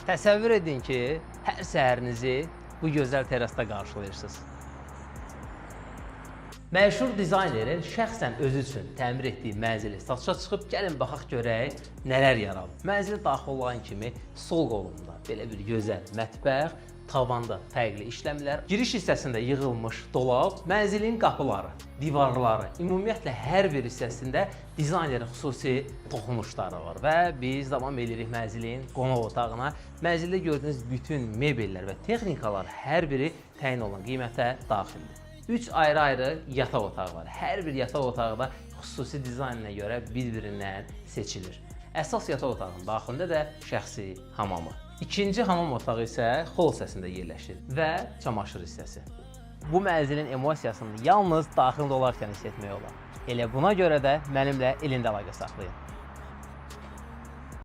Təsəvvür edin ki, hər səhərinizi bu gözəl terasda qarşılayırsınız. Məşhur dizaynerin şəxsən özü üçün təmir etdiyi mənzili satışa çıxıb, gəlin baxaq görək nələr yaradıb. Mənzilə daxil olan kimi sol qolumda belə bir gözəl mətbəx, tavanda fərqli işləmlər, giriş hissəsində yığılmış dolab, mənzilin qapıları, divarları, ümumiyyətlə hər bir hissəsində dizaynerin xüsusi toxunuşları var və biz davam edirik mənzilin qonaq otağına. Mənzildə gördüyünüz bütün mebellər və texnikalar hər biri təyin olan qiymətə daxildir. 3 ayrı-ayrı yataq otağı var. Hər bir yataq otağı da xüsusi dizaynına görə bir-birindən seçilir. Əsas yataq otağının daxilində də şəxsi hamamı. İkinci hamam otağı isə xol hissəsində yerləşir və çamaşır hissəsi. Bu mənzilin emosiyasını yalnız daxildə olarkən hiss etmək olar. Elə buna görə də mənimlə elində əlaqə saxlayın.